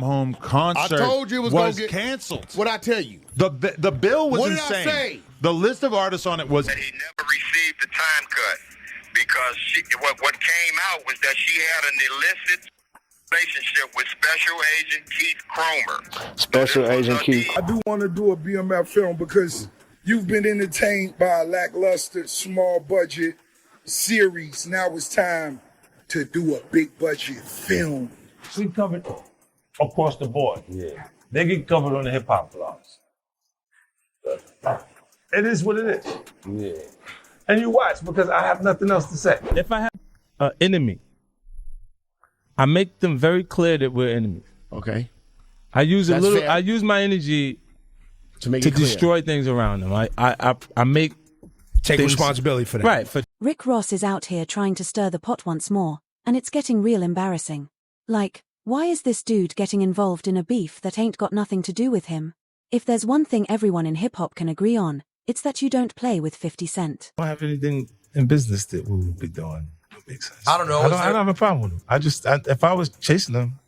Home concert told you it was was gonna get canceled. What'd I tell you? The bill was What did insane. I say? The list of artists on it was. That he never received the time cut because what came out was that she had an illicit relationship with Special Agent Keith Cromer. Special Agent Keith. I do want to do a BMF film because you've been entertained by a lackluster, small budget series. Now it's time to do a big budget film. We covered across the board. Yeah. They get covered on the hip hop blogs. It is what it is. Yeah. And you watch because I have nothing else to say. If I have an enemy, I make them very clear that we're enemies. Okay. I use fair. I use my energy To make to it clear. destroy things around them. I make Take things, responsibility for that. right. Rick Ross is out here trying to stir the pot once more, and it's getting real embarrassing. Like, why is this dude getting involved in a beef that ain't got nothing to do with him? If there's one thing everyone in hip-hop can agree on, it's that you don't play with 50 Cent. I don't have anything in business that we would be doing. That makes sense. I don't know. I don't have a problem with him. If I was chasing him,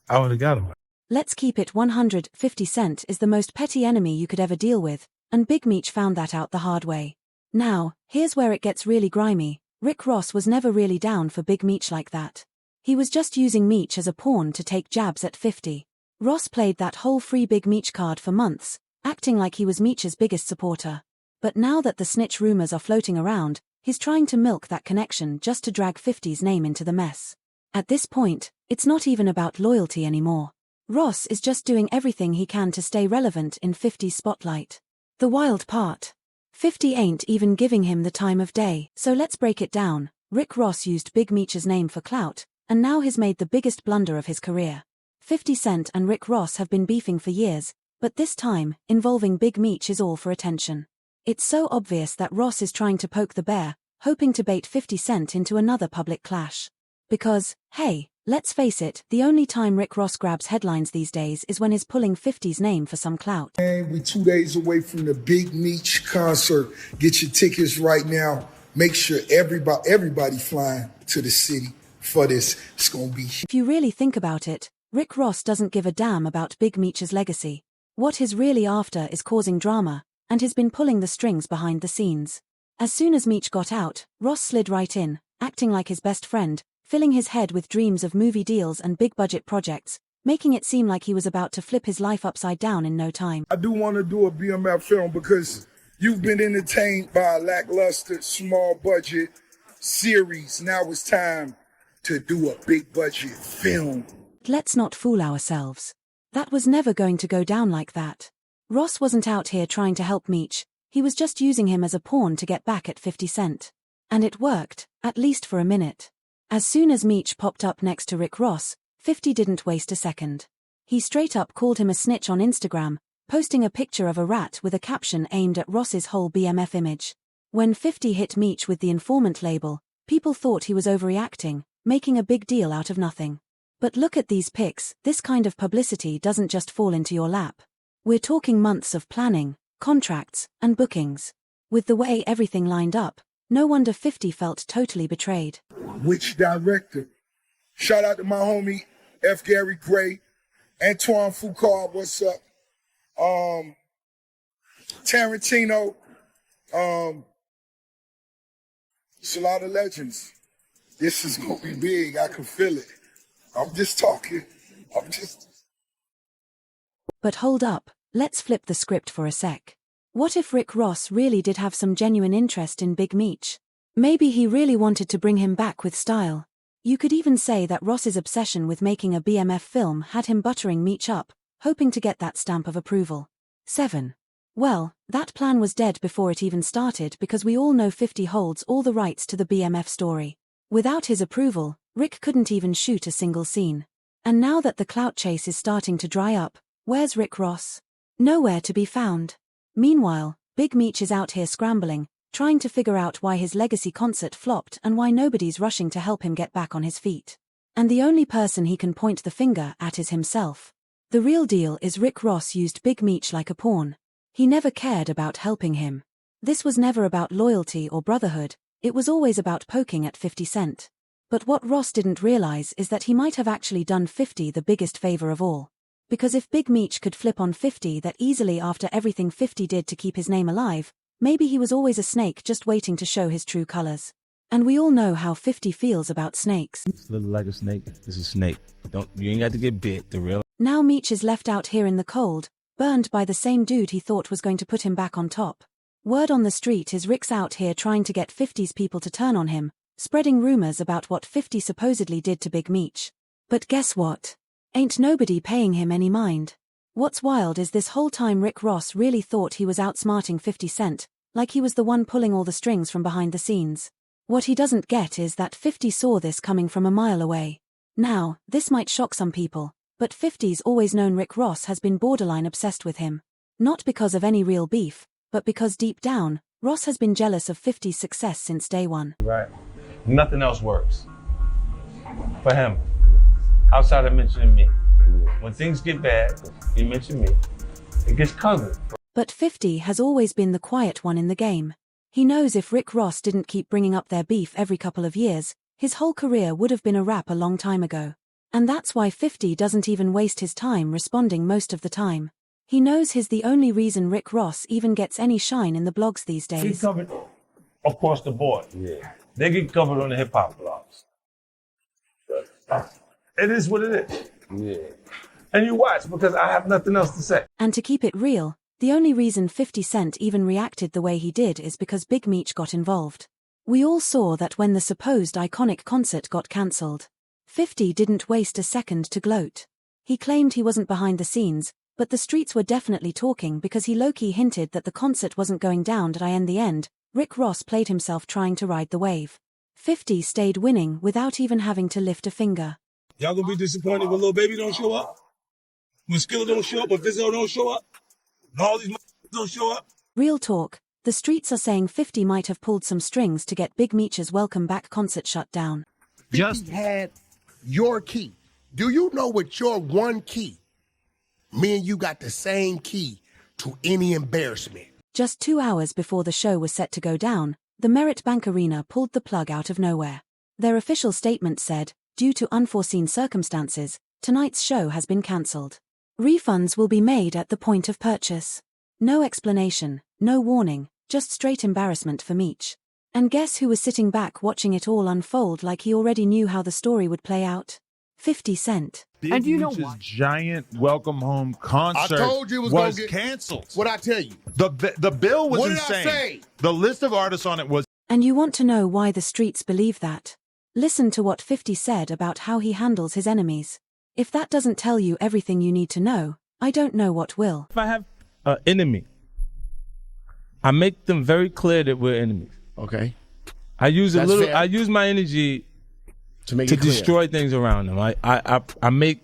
I would have got him. Let's keep it 100. 50 Cent is the most petty enemy you could ever deal with, and Big Meech found that out the hard way. Now, here's where it gets really grimy. Rick Ross was never really down for Big Meech like that. He was just using Meech as a pawn to take jabs at 50. Ross played that whole free Big Meech card for months, acting like he was Meech's biggest supporter. But now that the snitch rumors are floating around, he's trying to milk that connection just to drag 50's name into the mess. At this point, it's not even about loyalty anymore. Ross is just doing everything he can to stay relevant in 50's spotlight. The wild part. 50 ain't even giving him the time of day, so let's break it down. Rick Ross used Big Meech's name for clout, and now he's made the biggest blunder of his career. 50 Cent and Rick Ross have been beefing for years, but this time, involving Big Meech is all for attention. It's so obvious that Ross is trying to poke the bear, hoping to bait 50 Cent into another public clash. Because, hey, let's face it, the only time Rick Ross grabs headlines these days is when he's pulling 50's name for some clout. And we 2 days away from the Big Meech concert. Get your tickets right now. Make sure everybody flying to the city for this. It's gonna be. If you really think about it, Rick Ross doesn't give a damn about Big Meech's legacy. What he's really after is causing drama, and he's been pulling the strings behind the scenes. As soon as Meech got out, Ross slid right in, acting like his best friend, filling his head with dreams of movie deals and big-budget projects, making it seem like he was about to flip his life upside down in no time. I do want to do a BMF film because you've been entertained by a lackluster, small budget series. Now it's time to do a big budget film. Let's not fool ourselves. That was never going to go down like that. Ross wasn't out here trying to help Meech, he was just using him as a pawn to get back at 50 Cent. And it worked, at least for a minute. As soon as Meech popped up next to Rick Ross, 50 didn't waste a second. He straight up called him a snitch on Instagram, posting a picture of a rat with a caption aimed at Ross's whole BMF image. When 50 hit Meech with the informant label, people thought he was overreacting, making a big deal out of nothing. But look at these pics, this kind of publicity doesn't just fall into your lap. We're talking months of planning, contracts, and bookings. With the way everything lined up, no wonder 50 felt totally betrayed. Which director? Shout out to my homie F. Gary Gray, Antoine Foucault, what's up? Tarantino. It's a lot of legends. This is gonna be big. I can feel it. I'm just talking. But hold up, let's flip the script for a sec. What if Rick Ross really did have some genuine interest in Big Meech? Maybe he really wanted to bring him back with style. You could even say that Ross's obsession with making a BMF film had him buttering Meech up, hoping to get that stamp of approval. 7. Well, that plan was dead before it even started because we all know 50 holds all the rights to the BMF story. Without his approval, Rick couldn't even shoot a single scene. And now that the clout chase is starting to dry up, where's Rick Ross? Nowhere to be found. Meanwhile, Big Meech is out here scrambling, trying to figure out why his legacy concert flopped and why nobody's rushing to help him get back on his feet. And the only person he can point the finger at is himself. The real deal is Rick Ross used Big Meech like a pawn. He never cared about helping him. This was never about loyalty or brotherhood, it was always about poking at 50 Cent. But what Ross didn't realize is that he might have actually done 50 the biggest favor of all. Because if Big Meech could flip on 50 that easily after everything 50 did to keep his name alive, maybe he was always a snake just waiting to show his true colors. And we all know how 50 feels about snakes. It's a little like a snake. It's a snake. You ain't got to get bit to realize. Now Meech is left out here in the cold, burned by the same dude he thought was going to put him back on top. Word on the street is Rick's out here trying to get 50's people to turn on him, spreading rumors about what 50 supposedly did to Big Meech. But guess what? Ain't nobody paying him any mind. What's wild is this whole time Rick Ross really thought he was outsmarting 50 Cent, like he was the one pulling all the strings from behind the scenes. What he doesn't get is that 50 saw this coming from a mile away. Now, this might shock some people, but 50's always known Rick Ross has been borderline obsessed with him. Not because of any real beef, but because deep down, Ross has been jealous of 50's success since day one. Right. Nothing else works. For him. Outside of mentioning me. When things get bad, you mention me, it gets covered. But 50 has always been the quiet one in the game. He knows if Rick Ross didn't keep bringing up their beef every couple of years, his whole career would have been a wrap a long time ago. And that's why 50 doesn't even waste his time responding most of the time. He knows he's the only reason Rick Ross even gets any shine in the blogs these days. He covered across the board. Yeah. They get covered on the hip-hop blogs. It is what it is. Yeah. And you watch because I have nothing else to say. And to keep it real, the only reason 50 Cent even reacted the way he did is because Big Meech got involved. We all saw that when the supposed iconic concert got cancelled. 50 didn't waste a second to gloat. He claimed he wasn't behind the scenes, but the streets were definitely talking because he low-key hinted that the concert wasn't going down. In the end, Rick Ross played himself trying to ride the wave. 50 stayed winning without even having to lift a finger. Y'all gonna be disappointed when Lil Baby don't show up? When Skilla don't show up, when Fizzo don't show up? And all these don't show up? Real talk, the streets are saying 50 might have pulled some strings to get Big Meech's Welcome Back concert shut down. Just had your key. Do you know with your one key, me and you got the same key to any embarrassment? Just 2 hours before the show was set to go down, the Merit Bank Arena pulled the plug out of nowhere. Their official statement said, due to unforeseen circumstances, tonight's show has been cancelled. Refunds will be made at the point of purchase. No explanation, no warning, just straight embarrassment for Meech. And guess who was sitting back watching it all unfold like he already knew how the story would play out? 50 Cent. And you know what? Giant welcome home concert I told you it was was gonna get canceled. What'd I tell you? The bill was What did insane. I say? The list of artists on it was. And you want to know why the streets believe that? Listen to what 50 said about how he handles his enemies. If that doesn't tell you everything you need to know, I don't know what will. If I have an enemy, I make them very clear that we're enemies. Okay. I use That's fair. I use my energy To make to it clear. destroy things around them. I make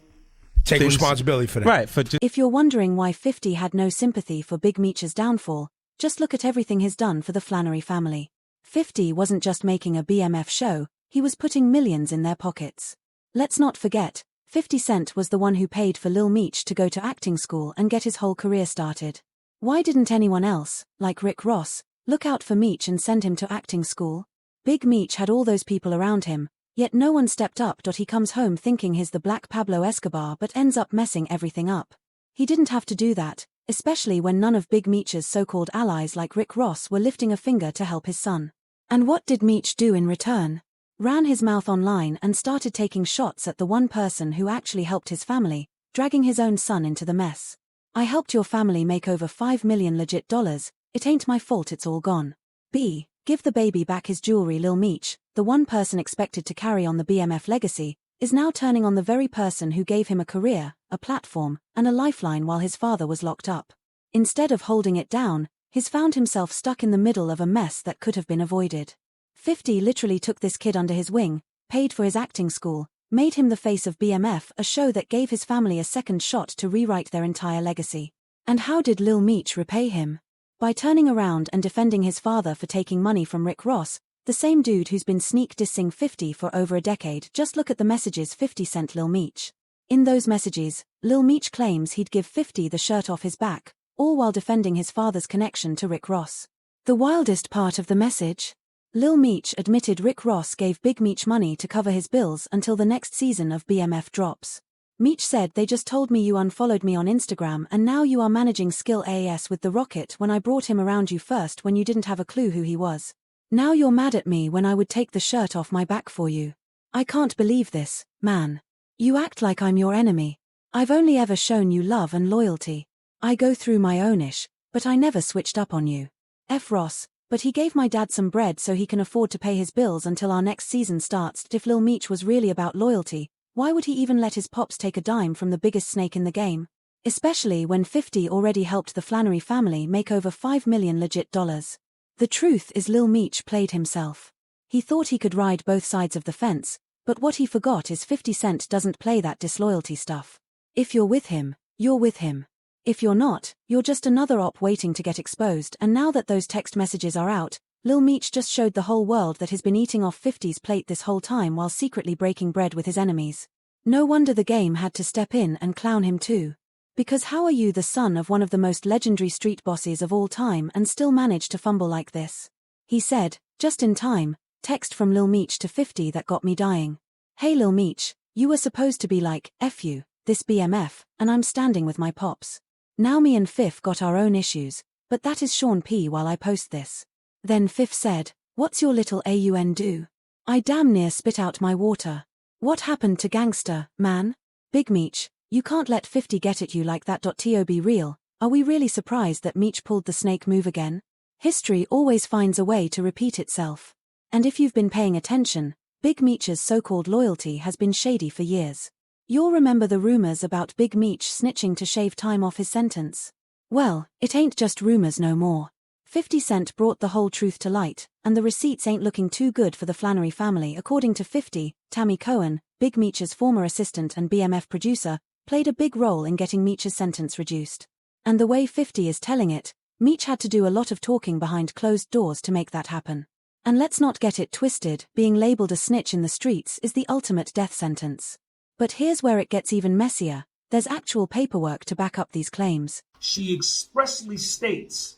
Take things, responsibility for that. right, for just If you're wondering why 50 had no sympathy for Big Meech's downfall, just look at everything he's done for the Flannery family. 50 wasn't just making a BMF show, he was putting millions in their pockets. Let's not forget, 50 Cent was the one who paid for Lil Meech to go to acting school and get his whole career started. Why didn't anyone else, like Rick Ross, look out for Meech and send him to acting school? Big Meech had all those people around him, yet no one stepped up. He comes home thinking he's the Black Pablo Escobar but ends up messing everything up. He didn't have to do that, especially when none of Big Meech's so-called allies like Rick Ross were lifting a finger to help his son. And what did Meech do in return? Ran his mouth online and started taking shots at the one person who actually helped his family, dragging his own son into the mess. I helped your family make over $5 million legit dollars, it ain't my fault it's all gone. B. Give the baby back his jewelry. Lil Meech, the one person expected to carry on the BMF legacy, is now turning on the very person who gave him a career, a platform, and a lifeline while his father was locked up. Instead of holding it down, he's found himself stuck in the middle of a mess that could have been avoided. 50 literally took this kid under his wing, paid for his acting school, made him the face of BMF, a show that gave his family a second shot to rewrite their entire legacy. And how did Lil Meech repay him? By turning around and defending his father for taking money from Rick Ross, the same dude who's been sneak dissing 50 for over a decade. Just look at the messages 50 sent Lil Meech. In those messages, Lil Meech claims he'd give 50 the shirt off his back, all while defending his father's connection to Rick Ross. The wildest part of the message? Lil Meech admitted Rick Ross gave Big Meech money to cover his bills until the next season of BMF drops. Meech said they just told me you unfollowed me on Instagram and now you are managing Skill AS with the Rocket when I brought him around you first when you didn't have a clue who he was. Now you're mad at me when I would take the shirt off my back for you. I can't believe this, man. You act like I'm your enemy. I've only ever shown you love and loyalty. I go through my own ish, but I never switched up on you. F. Ross, but he gave my dad some bread so he can afford to pay his bills until our next season starts. If Lil Meech was really about loyalty, why would he even let his pops take a dime from the biggest snake in the game? Especially when 50 already helped the Flannery family make over $5 million legit dollars. The truth is Lil Meech played himself. He thought he could ride both sides of the fence, but what he forgot is 50 Cent doesn't play that disloyalty stuff. If you're with him, you're with him. If you're not, you're just another op waiting to get exposed, and now that those text messages are out, Lil Meech just showed the whole world that he's been eating off 50's plate this whole time while secretly breaking bread with his enemies. No wonder the game had to step in and clown him too. Because how are you the son of one of the most legendary street bosses of all time and still manage to fumble like this? He said, just in time, text from Lil Meech to 50 that got me dying. Hey Lil Meech, you were supposed to be like, F you, this BMF, and I'm standing with my pops. Now me and Fif got our own issues, but that is Sean P while I post this. Then Fif said, what's your little AUN do? I damn near spit out my water. What happened to gangster, man? Big Meech, you can't let 50 get at you like that. To be real, are we really surprised that Meech pulled the snake move again? History always finds a way to repeat itself. And if you've been paying attention, Big Meech's so-called loyalty has been shady for years. You'll remember the rumors about Big Meech snitching to shave time off his sentence. Well, it ain't just rumors no more. 50 Cent brought the whole truth to light, and the receipts ain't looking too good for the Flannery family. According to 50, Tammy Cohen, Big Meech's former assistant and BMF producer, played a big role in getting Meech's sentence reduced. And the way 50 is telling it, Meech had to do a lot of talking behind closed doors to make that happen. And let's not get it twisted, being labeled a snitch in the streets is the ultimate death sentence. But here's where it gets even messier. There's actual paperwork to back up these claims. She expressly states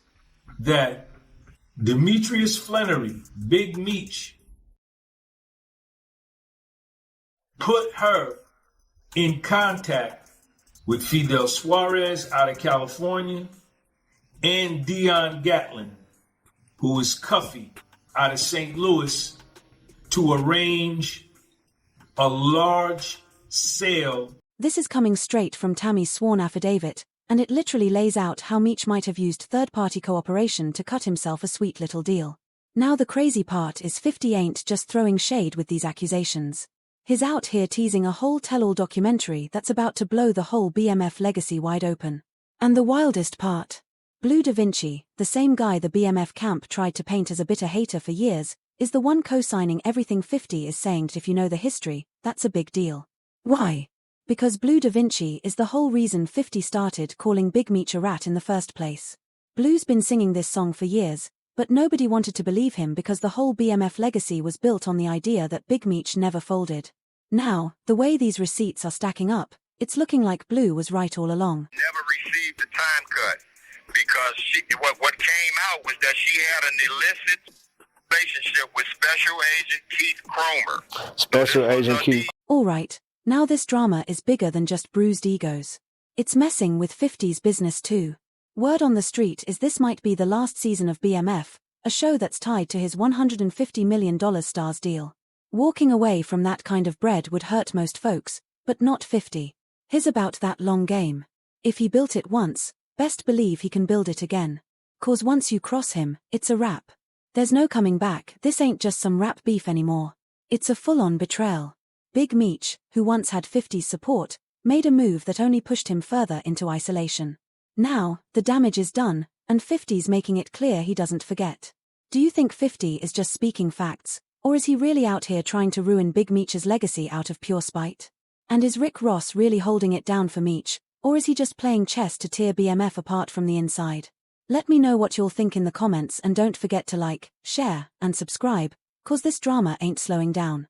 that Demetrius Flannery, Big Meech, put her in contact with Fidel Suarez out of California and Dion Gatlin, who is Cuffy out of St. Louis, to arrange a large sale. This is coming straight from Tammy's sworn affidavit, and it literally lays out how Meech might have used third-party cooperation to cut himself a sweet little deal. Now the crazy part is 50 ain't just throwing shade with these accusations. He's out here teasing a whole tell-all documentary that's about to blow the whole BMF legacy wide open. And the wildest part, Blue Da Vinci, the same guy the BMF camp tried to paint as a bitter hater for years, is the one co-signing everything 50 is saying. If you know the history, that's a big deal. Why? Because Blue Da Vinci is the whole reason 50 started calling Big Meech a rat in the first place. Blue's been singing this song for years, but nobody wanted to believe him because the whole BMF legacy was built on the idea that Big Meech never folded. Now, the way these receipts are stacking up, it's looking like Blue was right all along. Never received the time cut because what came out was that she had an illicit relationship with Special Agent Keith Cromer. Special Agent Keith. All right, now this drama is bigger than just bruised egos. It's messing with 50's business too. Word on the street is this might be the last season of BMF, a show that's tied to his $150 million Stars deal. Walking away from that kind of bread would hurt most folks, but not 50. He's about that long game. If he built it once, best believe he can build it again. 'Cause once you cross him, it's a wrap. There's no coming back. This ain't just some rap beef anymore. It's a full-on betrayal. Big Meech, who once had 50's support, made a move that only pushed him further into isolation. Now, the damage is done, and 50's making it clear he doesn't forget. Do you think 50 is just speaking facts, or is he really out here trying to ruin Big Meech's legacy out of pure spite? And is Rick Ross really holding it down for Meech, or is he just playing chess to tear BMF apart from the inside? Let me know what you'll think in the comments, and don't forget to like, share, and subscribe, 'cause this drama ain't slowing down.